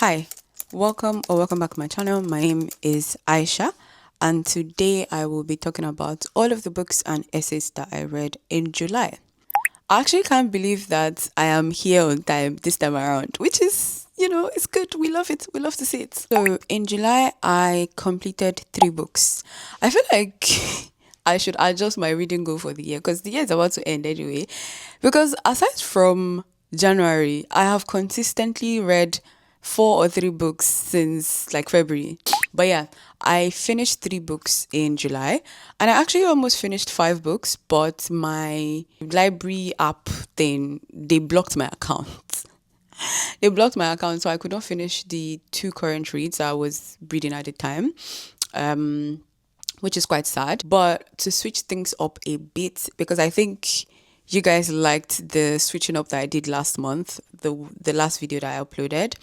Hi, welcome back to my channel. My name is Aisha, and today I will be talking about all of the books and essays that I read in July. I actually can't believe that I am here on time this time around, which is, it's good. We love it. We love to see it. So in July, I completed 3 books. I feel like I should adjust my reading goal for the year because the year is about to end anyway. Because aside from January, I have consistently read 4 or 3 books since like February. But yeah, I finished 3 books in July and I actually almost finished 5 books, but my library app thing, they blocked my account. They blocked my account, so I could not finish the 2 current reads I was reading at the time. Which is quite sad. But to switch things up a bit, because I think you guys liked the switching up that I did last month, the last video that I uploaded.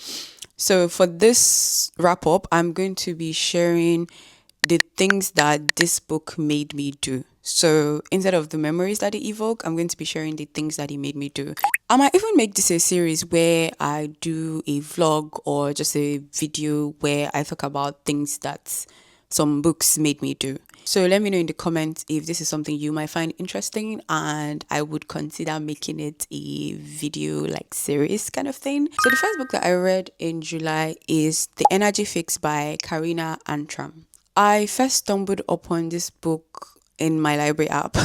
So for this wrap up, I'm going to be sharing the things that this book made me do. So instead of the memories that it evoked, I'm going to be sharing the things that it made me do. I might even make this a series where I do a vlog or just a video where I talk about things that some books made me do. So let me know in the comments if this is something you might find interesting and I would consider making it a video like series kind of thing. So the first book that I read in July is The Energy Fix by Karina Antram. I first stumbled upon this book in my library app.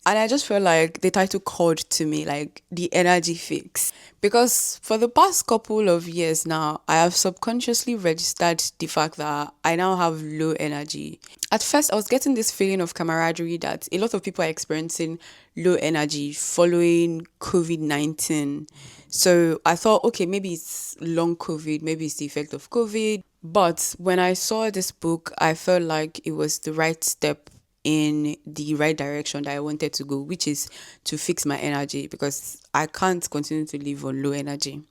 And I just felt like the title called to me, like The Energy Fix. Because for the past couple of years now, I have subconsciously registered the fact that I now have low energy. At first, I was getting this feeling of camaraderie that a lot of people are experiencing low energy following COVID-19. So I thought, okay, maybe it's long COVID, maybe it's the effect of COVID. But when I saw this book, I felt like it was the right step in the right direction that I wanted to go, which is to fix my energy because I can't continue to live on low energy.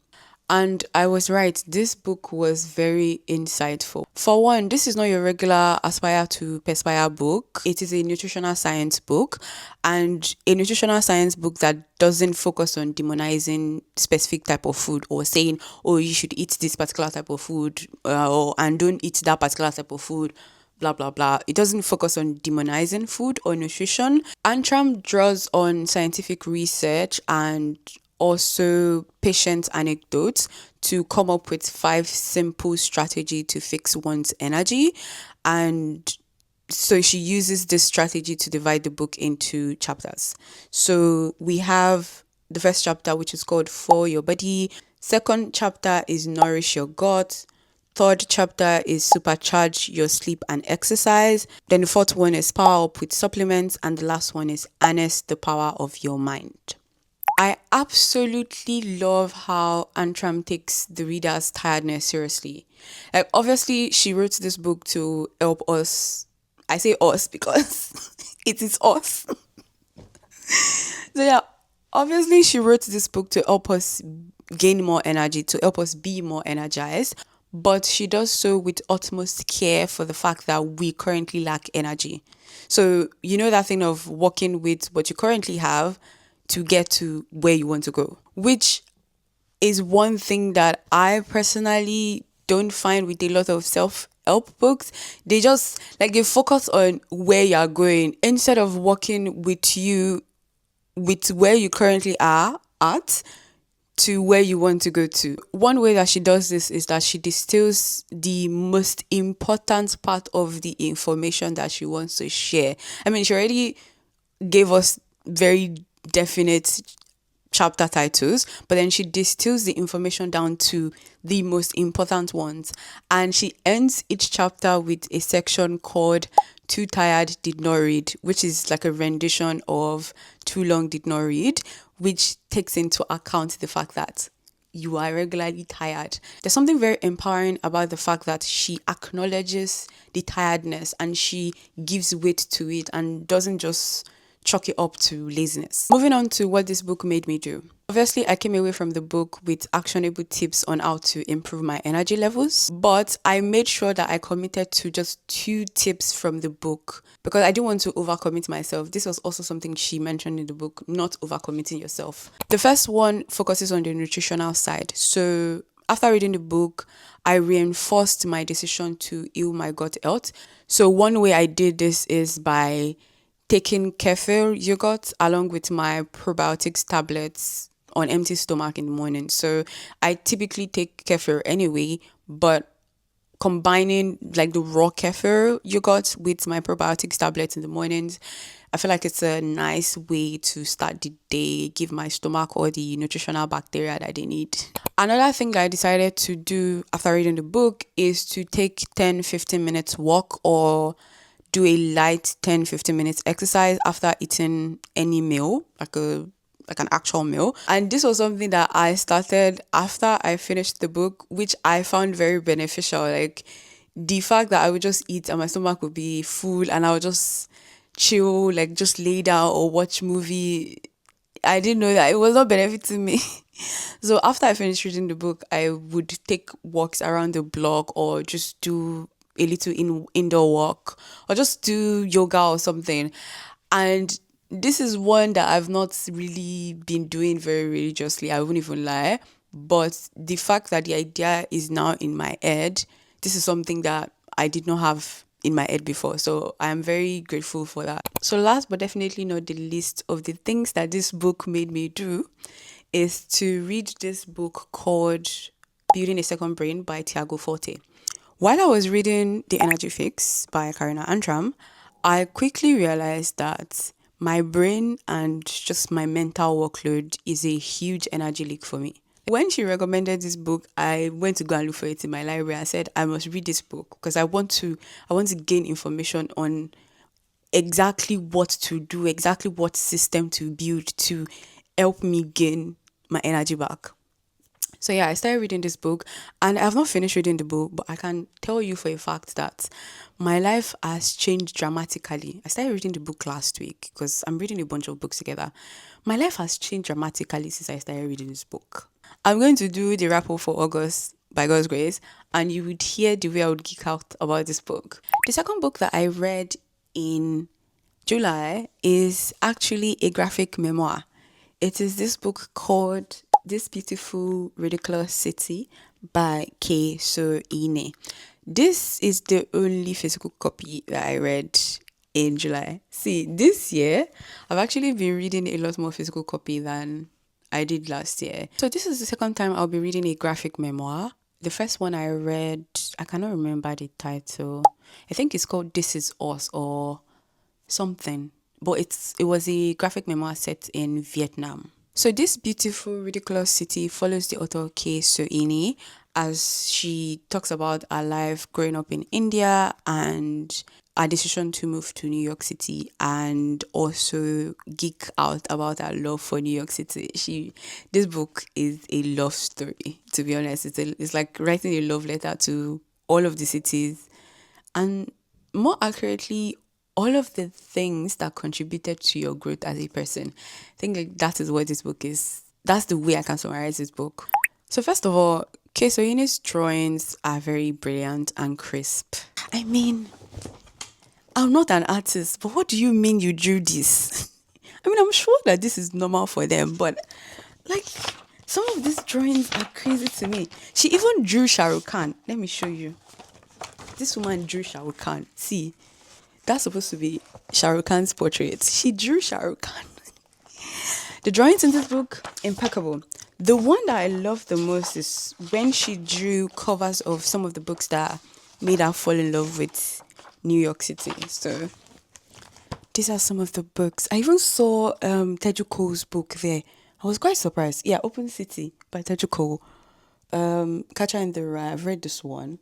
And I was right. This book was very insightful. For one, this is not your regular aspire to perspire book. It is a nutritional science book, and a nutritional science book that doesn't focus on demonizing specific type of food or saying, oh, you should eat this particular type of food and don't eat that particular type of food. Blah blah blah. It doesn't focus on demonizing food or nutrition. Antram draws on scientific research and also patient anecdotes to come up with 5 simple strategies to fix one's energy. And so she uses this strategy to divide the book into chapters. So we have the first chapter, which is called For Your Body. Second chapter is Nourish Your Gut. Third chapter is Supercharge Your Sleep and Exercise. Then the fourth one is Power Up with Supplements. And the last one is Harness the Power of Your Mind. I absolutely love how Antram takes the reader's tiredness seriously. Like, obviously, she wrote this book to help us. I say us because it is us. So yeah, obviously, she wrote this book to help us gain more energy, to help us be more energized. But she does so with utmost care for the fact that we currently lack energy. So, you know that thing of working with what you currently have to get to where you want to go, which is one thing that I personally don't find with a lot of self-help books. They just they focus on where you're going instead of working with you with where you currently are at to where you want to go to. One way that she does this is that she distills the most important part of the information that she wants to share. I mean, she already gave us very definite chapter titles, but then she distills the information down to the most important ones. And she ends each chapter with a section called Too Tired Did Not Read, which is like a rendition of Too Long Did Not Read, which takes into account the fact that you are regularly tired. There's something very empowering about the fact that she acknowledges the tiredness and she gives weight to it and doesn't just chalk it up to laziness. Moving on to what this book made me do. Obviously, I came away from the book with actionable tips on how to improve my energy levels, but I made sure that I committed to just 2 tips from the book because I didn't want to overcommit myself. This was also something she mentioned in the book, not overcommitting yourself. The first one focuses on the nutritional side. So After reading the book, I reinforced my decision to heal my gut health. So one way I did this is by taking kefir yogurt along with my probiotics tablets on empty stomach in the morning. So I typically take kefir anyway, but combining like the raw kefir yogurt with my probiotics tablets in the mornings, I feel like it's a nice way to start the day, give my stomach all the nutritional bacteria that they need. Another thing I decided to do after reading the book is to take 10-15 minutes walk or do a light 10-15 minutes exercise after eating any meal, like an actual meal. And this was something that I started after I finished the book, which I found very beneficial. Like the fact that I would just eat and my stomach would be full and I would just chill, like just lay down or watch movie. I didn't know that it was not benefiting me. So after I finished reading the book, I would take walks around the block or just do a little indoor walk or just do yoga or something. And this is one that I've not really been doing very religiously. I won't even lie. But the fact that the idea is now in my head, this is something that I did not have in my head before. So I am very grateful for that. So last but definitely not the least of the things that this book made me do is to read this book called Building a Second Brain by Tiago Forte. While I was reading The Energy Fix by Karina Antram, I quickly realized that my brain and just my mental workload is a huge energy leak for me. When she recommended this book, I went to go and look for it in my library. I said, I must read this book because I want to gain information on exactly what to do, exactly what system to build to help me gain my energy back. So yeah, I started reading this book and I've not finished reading the book, but I can tell you for a fact that my life has changed dramatically. I started reading the book last week because I'm reading a bunch of books together. My life has changed dramatically since I started reading this book. I'm going to do the wrap up for August by God's grace, and you would hear the way I would geek out about this book. The second book that I read in July is actually a graphic memoir. It is this book called This Beautiful Ridiculous City by Kay Sohini. This is the only physical copy that I read in July. See, this year, I've actually been reading a lot more physical copy than I did last year. So this is the second time I'll be reading a graphic memoir. The first one I read, I cannot remember the title. I think it's called This Is Us or something. But it was a graphic memoir set in Vietnam. So this beautiful, ridiculous city follows the author Kay Sohini as she talks about her life growing up in India and her decision to move to New York City and also geek out about her love for New York City. This book is a love story, to be honest. It's like writing a love letter to all of the cities and more accurately, all of the things that contributed to your growth as a person. I think like that is what this book is. That's the way I can summarize this book. So first of all, Kay Sohini's drawings are very brilliant and crisp. I mean, I'm not an artist, but what do you mean you drew this? I mean, I'm sure that this is normal for them, but like some of these drawings are crazy to me. She even drew Shah Rukh Khan. Let me show you. This woman drew Shah Rukh Khan. See, that's supposed to be Shah Rukh Khan's portrait. She drew Shah Rukh Khan. The drawings in this book, impeccable. The one that I love the most is when she drew covers of some of the books that made her fall in love with New York City. So these are some of the books. I even saw Tadjo Cole's book there. I was quite surprised. Yeah, Open City by Tadjo Cole. Catcher in the Rye. I've read this one.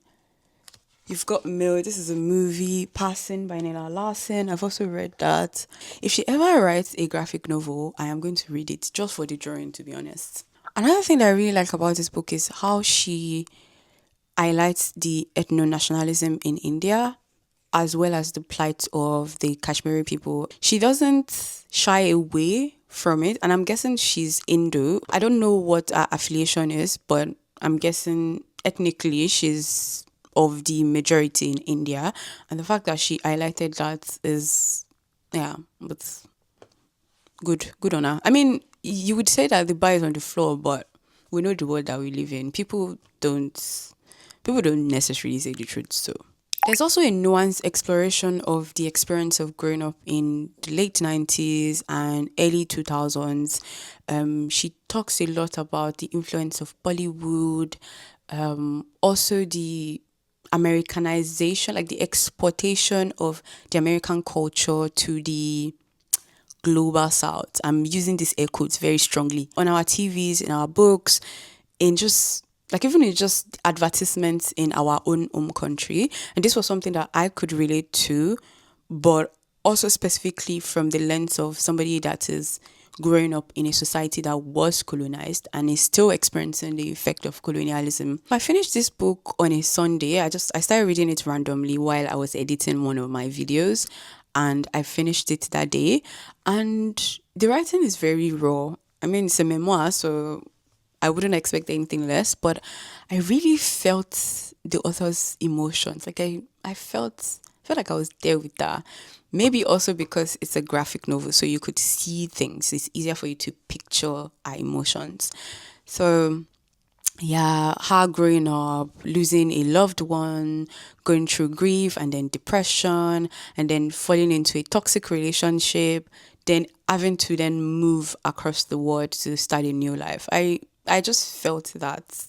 You've Got Mail. This is a movie, Passing by Nella Larsen. I've also read that. If she ever writes a graphic novel, I am going to read it just for the drawing, to be honest. Another thing that I really like about this book is how she highlights the ethno-nationalism in India as well as the plight of the Kashmiri people. She doesn't shy away from it, and I'm guessing she's Indo. I don't know what her affiliation is, but I'm guessing ethnically she's of the majority in India, and the fact that she highlighted that is, yeah, but good on her. I mean, you would say that the bar is on the floor, but we know the world that we live in. People don't necessarily say the truth. So there's also a nuanced exploration of the experience of growing up in the late 90s and early 2000s. She talks a lot about the influence of Bollywood, also the Americanization, like the exportation of the American culture to the global south. I'm using these air quotes very strongly on our TVs, in our books, in just like even in just advertisements in our own home country. And this was something that I could relate to, but also specifically from the lens of somebody that is growing up in a society that was colonized and is still experiencing the effect of colonialism. I finished this book on a Sunday. I started reading it randomly while I was editing one of my videos, and I finished it that day. And the writing is very raw. I mean, it's a memoir, so I wouldn't expect anything less, but I really felt the author's emotions. Like I felt like I was there with her. Maybe also because it's a graphic novel, so you could see things. It's easier for you to picture our emotions. So yeah, her growing up, losing a loved one, going through grief and then depression, and then falling into a toxic relationship, then having to then move across the world to start a new life. I just felt that.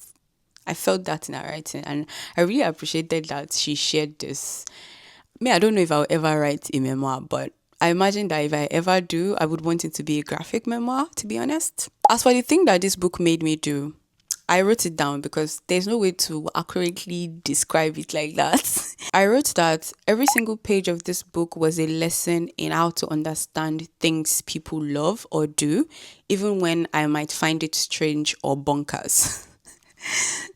I felt that in her writing, and I really appreciated that she shared this. I don't know if I'll ever write a memoir, but I imagine that if I ever do, I would want it to be a graphic memoir, to be honest. As for the thing that this book made me do, I wrote it down because there's no way to accurately describe it like that. I wrote that every single page of this book was a lesson in how to understand things people love or do, even when I might find it strange or bonkers.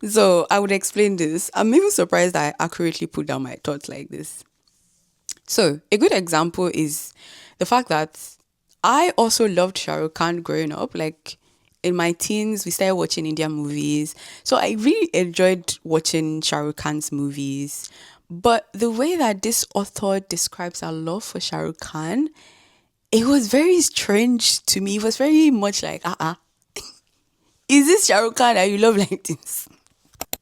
So I would explain this. I'm even surprised that I accurately put down my thoughts like this. So a good example is the fact that I also loved Shah Rukh Khan growing up. Like in my teens, we started watching Indian movies. So I really enjoyed watching Shah Rukh Khan's movies. But the way that this author describes our love for Shah Rukh Khan, it was very strange to me. It was very much like, is this Shah Rukh Khan that you love like this?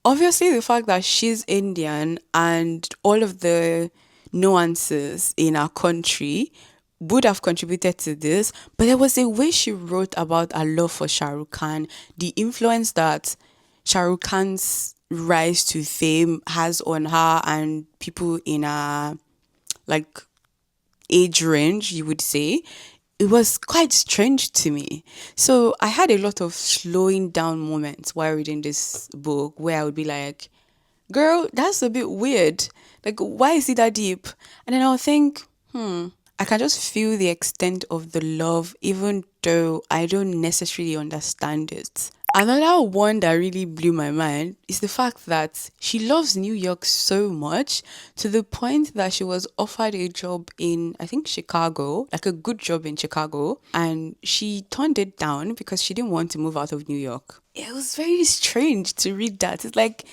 Obviously, the fact that she's Indian and all of the nuances in our country would have contributed to this, but there was a way she wrote about her love for Shah Rukh Khan, the influence that Shah Rukh Khan's rise to fame has on her and people in her like age range, you would say. It was quite strange to me. So I had a lot of slowing down moments while reading this book where I would be like, girl, that's a bit weird. Like, why is it that deep? And then I'll think, I can just feel the extent of the love, even though I don't necessarily understand it. Another one that really blew my mind is the fact that she loves New York so much to the point that she was offered a job in, I think, Chicago, like a good job in Chicago, and she turned it down because she didn't want to move out of New York. It was very strange to read that. It's like,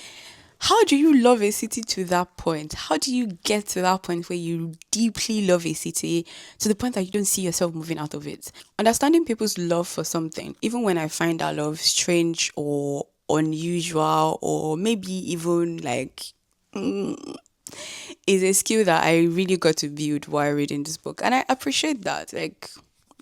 how do you love a city to that point? How do you get to that point where you deeply love a city to the point that you don't see yourself moving out of it? Understanding people's love for something, even when I find that love strange or unusual or maybe even like is a skill that I really got to build while reading this book. And I appreciate that. Like,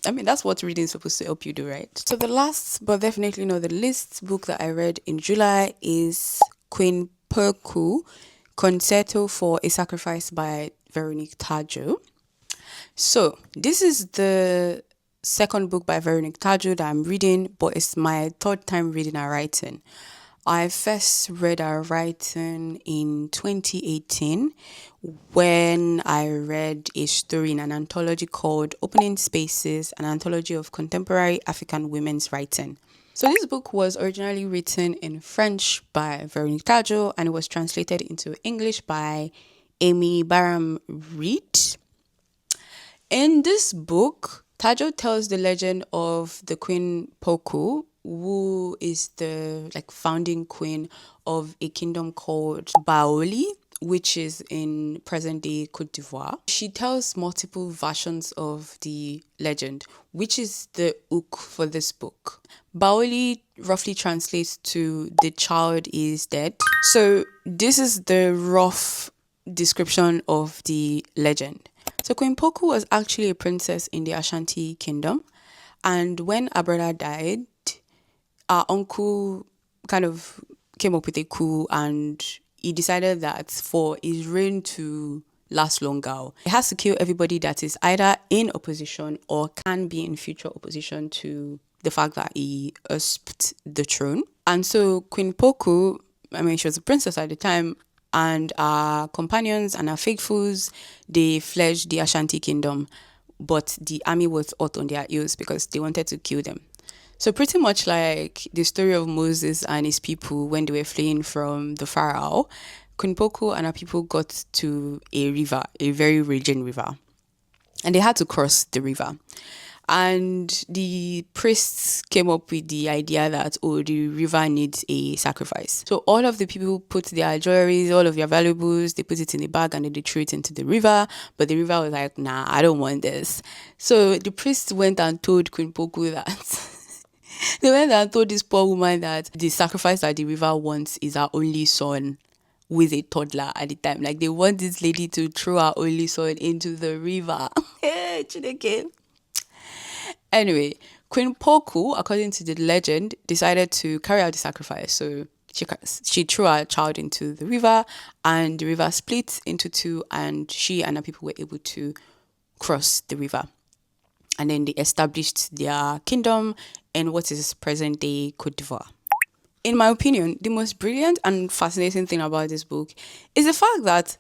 I mean, that's what reading is supposed to help you do, right? So the last, but definitely not the least book that I read in July is Queen Pokou, Concerto for a Sacrifice by Veronique Tadjo. So this is the second book by Veronique Tadjo that I'm reading, but it's my third time reading her writing. I first read her writing in 2018 when I read a story in an anthology called Opening Spaces, an anthology of contemporary African women's writing. So this book was originally written in French by Veronique Tadjo and it was translated into English by Amy Barham Reed. In this book, Tadjo tells the legend of the Queen Pokou, who is the founding queen of a kingdom called Baoli, which is in present-day Côte d'Ivoire. She tells multiple versions of the legend, which is the hook for this book. Baoli roughly translates to "the child is dead." So this is the rough description of the legend. So Queen Pokou was actually a princess in the Ashanti kingdom, and when her brother died, our uncle kind of came up with a coup, and he decided that for his reign to last longer, he has to kill everybody that is either in opposition or can be in future opposition to the fact that he usurped the throne. And so Queen Pokou, she was a princess at the time, and our companions and our faithfuls, they fled the Ashanti kingdom, but the army was hot on their heels because they wanted to kill them. So pretty much like the story of Moses and his people when they were fleeing from the Pharaoh, Queen Pokou and her people got to a river, a very raging river, and they had to cross the river. And the priests came up with the idea that, the river needs a sacrifice. So all of the people put their jewelries, all of their valuables, they put it in a bag and then they threw it into the river. But the river was like, nah, I don't want this. So the priests went and told Queen Pokou that they went and told this poor woman that the sacrifice that the river wants is her only son with a toddler at the time. Like, they want this lady to throw her only son into the river. Chineke. Anyway, Queen Pokou, according to the legend, decided to carry out the sacrifice. So she threw her child into the river, and the river split into two, and she and her people were able to cross the river. And then they established their kingdom in what is present-day Côte d'Ivoire. In my opinion, the most brilliant and fascinating thing about this book is the fact that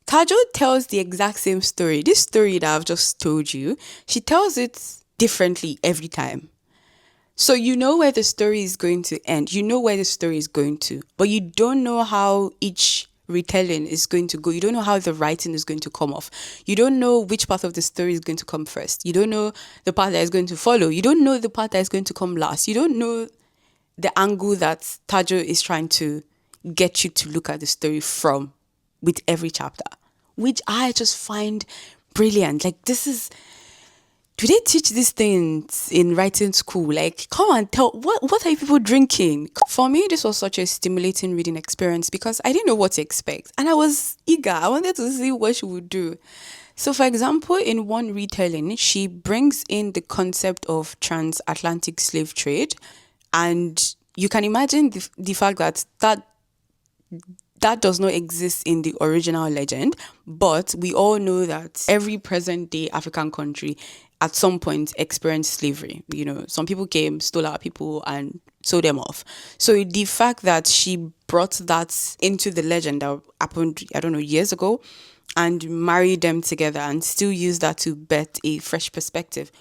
Tadjo tells the exact same story. This story that I've just told you, she tells it differently every time. So you know where the story is going to end. You know where the story is going to, but you don't know how each retelling is going to go. You don't know how the writing is going to come off. You don't know which part of the story is going to come first. You don't know the part that is going to follow. You don't know the part that is going to come last. You don't know the angle that Tadjo is trying to get you to look at the story from with every chapter, which I just find brilliant. Like, do they teach these things in writing school? Like, come and tell, what are people drinking? For me, this was such a stimulating reading experience because I didn't know what to expect. And I was eager. I wanted to see what she would do. So, for example, in one retelling, she brings in the concept of transatlantic slave trade. And you can imagine the fact that does not exist in the original legend, but we all know that every present-day African country at some point experienced slavery. You know, some people came, stole our people, and sold them off. So the fact that she brought that into the legend that happened, years ago, and married them together and still use that to bet a fresh perspective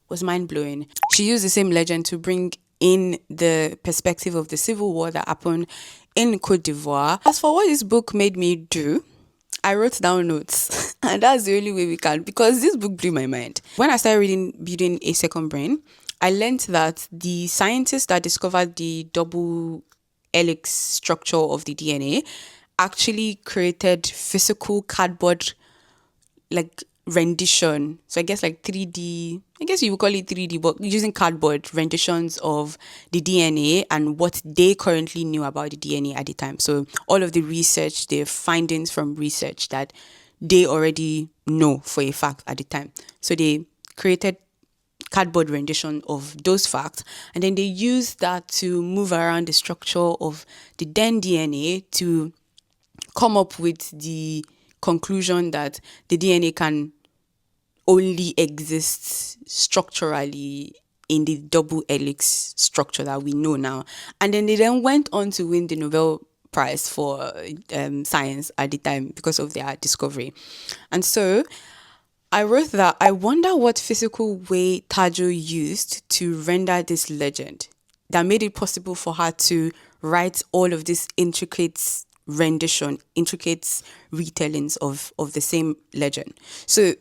was mind-blowing. She used the same legend to bring in the perspective of the civil war that happened in Côte d'Ivoire. As for what this book made me do, I wrote down notes. And that's the only way we can, because this book blew my mind. When I started reading Building a Second Brain, I learned that the scientists that discovered the double helix structure of the DNA actually created physical cardboard rendition. So I guess 3D, I guess you would call it 3D, but using cardboard renditions of the DNA and what they currently knew about the DNA at the time. So all of the research, the findings from research that they already know for a fact at the time. So they created cardboard rendition of those facts, and then they used that to move around the structure of the then DNA to come up with the conclusion that the DNA can only exist structurally in the double helix structure that we know now. And then they then went on to win the Nobel Prize for science at the time because of their discovery. And so I wrote that I wonder what physical way Tadjo used to render this legend that made it possible for her to write all of this intricate retellings of the same legend. So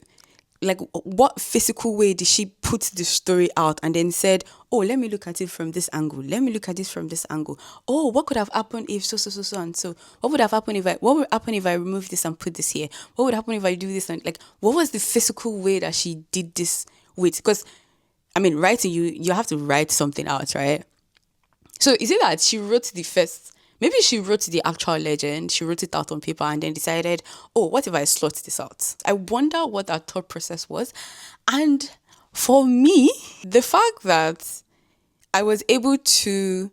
like what physical way did she put the story out and then said, oh, let me look at it from this angle, let me look at this from this angle, oh, what could have happened if so and so, what would happen if I remove this and put this here, what would happen if I do this, and like what was the physical way that she did this with? Because I mean, writing, you have to write something out, right? So is it that she wrote the first, maybe she wrote the actual legend, she wrote it out on paper and then decided, oh, what if I slot this out? I wonder what that thought process was. And for me, the fact that I was able to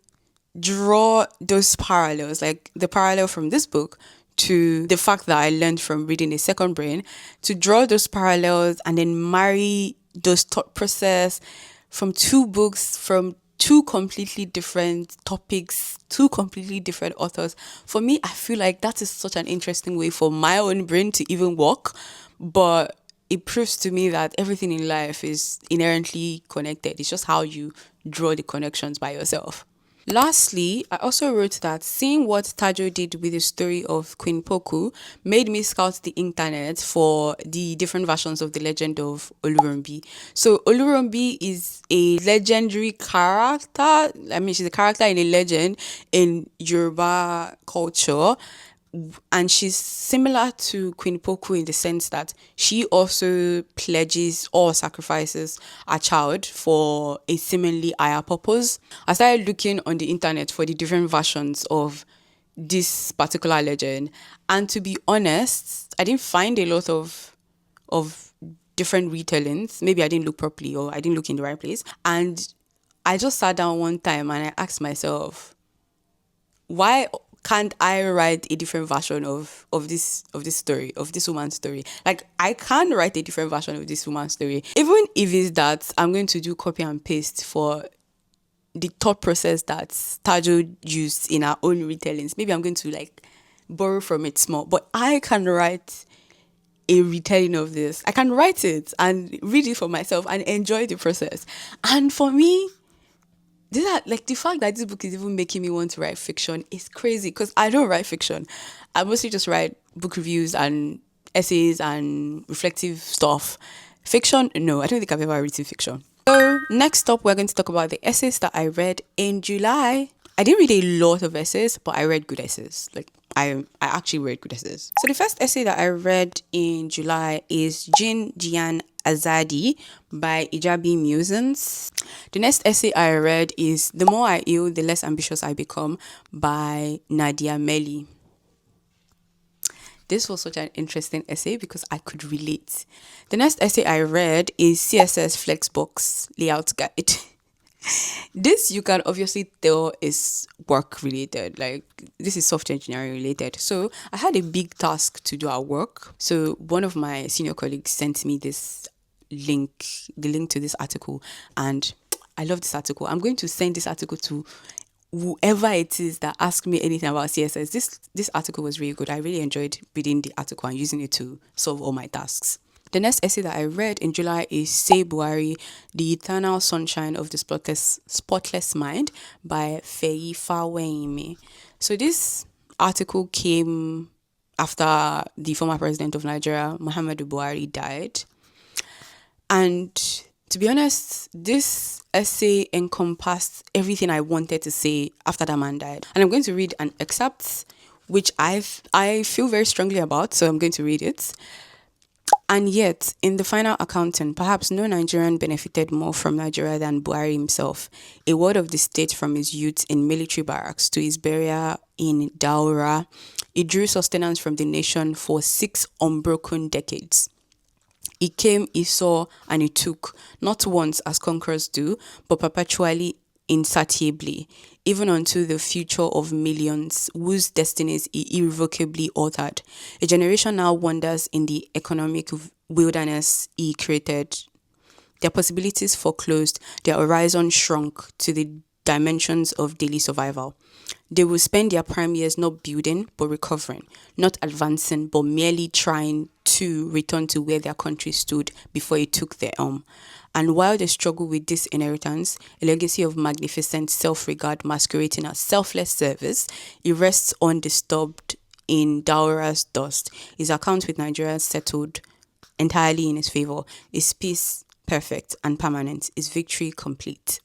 draw those parallels, like the parallel from this book to the fact that I learned from reading A Second Brain, to draw those parallels and then marry those thought process from two books, from two completely different topics, two completely different authors. For me, I feel like that is such an interesting way for my own brain to even work. But it proves to me that everything in life is inherently connected. It's just how you draw the connections by yourself. Lastly, I also wrote that seeing what Tadjo did with the story of Queen Pokou made me scout the internet for the different versions of the legend of Olurumbi. So Olurumbi is a legendary character. I mean, she's a character in a legend in Yoruba culture. And she's similar to Queen Pokou in the sense that she also pledges or sacrifices a child for a seemingly higher purpose. I started looking on the internet for the different versions of this particular legend, and to be honest, I didn't find a lot of different retellings. Maybe I didn't look properly or I didn't look in the right place. And I just sat down one time and I asked myself, why can't I write a different version of this story, of this woman's story? Like, I can write a different version of this woman's story, even if it's that I'm going to do copy and paste for the thought process that Tadjo used in our own retellings. Maybe I'm going to like borrow from it small, but I can write a retelling of this. I can write it and read it for myself and enjoy the process. And for me, these are like the fact that this book is even making me want to write fiction is crazy, because I don't write fiction. I mostly just write book reviews and essays and reflective stuff. Fiction, no, I don't think I've ever written fiction. So next up, we're going to talk about the essays that I read in July. I didn't read a lot of essays, but I read good essays. Like I actually read good essays. So the first essay that I read in July is Jin Jian Azadi by Ijabi Musings. The next essay I read is The More I Heal, The Less Ambitious I Become by Nadia Melli. This was such an interesting essay because I could relate. The next essay I read is CSS Flexbox Layout Guide. This you can obviously tell is work related, like this is software engineering related. So I had a big task to do at work. So one of my senior colleagues sent me this link, the link to this article, and I love this article. I'm going to send this article to whoever it is that asked me anything about CSS. This article was really good. I really enjoyed reading the article and using it to solve all my tasks. The next essay that I read in July is Thi Bui, The Eternal Sunshine of the Spotless Mind by Feyi Fawemi. So this article came after the former president of Nigeria, Muhammadu Buhari, died. And to be honest, this essay encompassed everything I wanted to say after that man died. And I'm going to read an excerpt, which I feel very strongly about, so I'm going to read it. And yet, in the final accounting, perhaps no Nigerian benefited more from Nigeria than Buhari himself. A word of the state from his youth in military barracks to his burial in Daura. He drew sustenance from the nation for 6 unbroken decades. He came, he saw, and he took, not once as conquerors do, but perpetually, insatiably, even unto the future of millions whose destinies he irrevocably altered. A generation now wanders in the economic wilderness he created. Their possibilities foreclosed, their horizon shrunk to the dimensions of daily survival. They will spend their prime years not building, but recovering, not advancing, but merely trying to return to where their country stood before it took their arm. And while they struggle with this inheritance, a legacy of magnificent self-regard masquerading as selfless service, it rests undisturbed in Daura's dust. His account with Nigeria settled entirely in his favor. Is peace perfect and permanent? Is victory complete?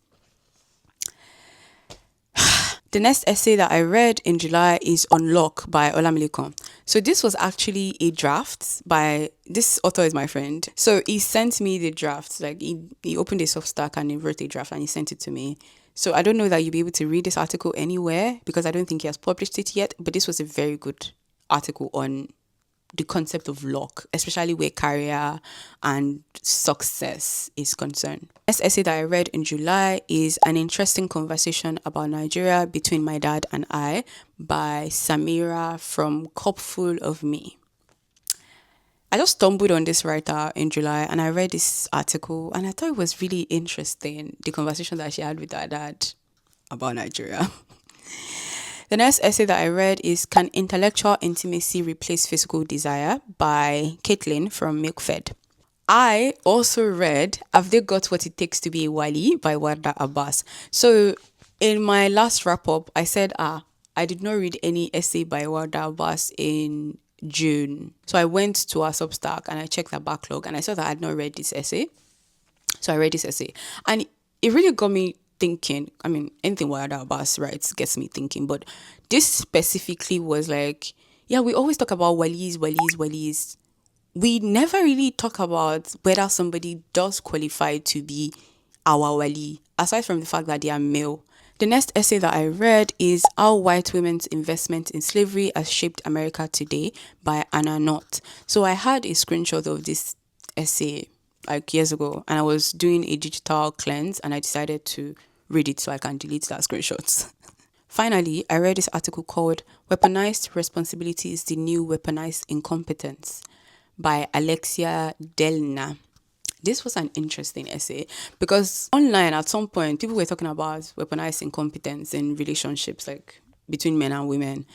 The next essay that I read in July is Unlock by Olamilekan. So this was actually a draft by, this author is my friend. So he sent me the draft, like he opened a Substack and he wrote a draft and he sent it to me. So I don't know that you'll be able to read this article anywhere because I don't think he has published it yet, but this was a very good article on the concept of luck, especially where career and success is concerned. This essay that I read in July is An Interesting Conversation About Nigeria Between My Dad and I by Samira from Cupful of Me. I just stumbled on this writer in July and I read this article and I thought it was really interesting, the conversation that she had with her dad about Nigeria. The next essay that I read is Can Intellectual Intimacy Replace Physical Desire by Caitlin from Milkfed. I also read Have They Got What It Takes to Be a Wali by Warda Abbas. So in my last wrap up, I said, I did not read any essay by Warda Abbas in June. So I went to our Substack and I checked the backlog and I saw that I had not read this essay. So I read this essay and it really got me thinking. I mean, anything Warda Abbas writes gets me thinking, but this specifically was like, yeah, we always talk about walis. We never really talk about whether somebody does qualify to be our wali, aside from the fact that they are male. The next essay that I read is How White Women's Investment in Slavery Has Shaped America Today by Anna Knott. So I had a screenshot of this essay like years ago and I was doing a digital cleanse and I decided to read it so I can delete that screenshot. Finally, I read this article called Weaponized Responsibility is the New Weaponized Incompetence by Alexia Delna. This was an interesting essay because online at some point people were talking about weaponized incompetence in relationships like between men and women.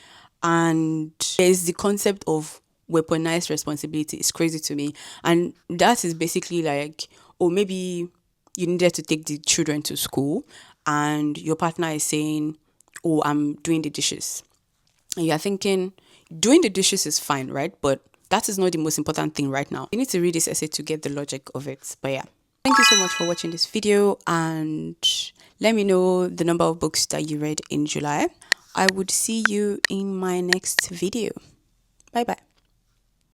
And there's the concept of weaponized responsibility. It's crazy to me. And that is basically like, oh, maybe you needed to take the children to school and your partner is saying, oh, I'm doing the dishes. And you're thinking, doing the dishes is fine, right? But that is not the most important thing right now. You need to read this essay to get the logic of it. But yeah, thank you so much for watching this video and let me know the number of books that you read in July. I would see you in my next video. Bye bye.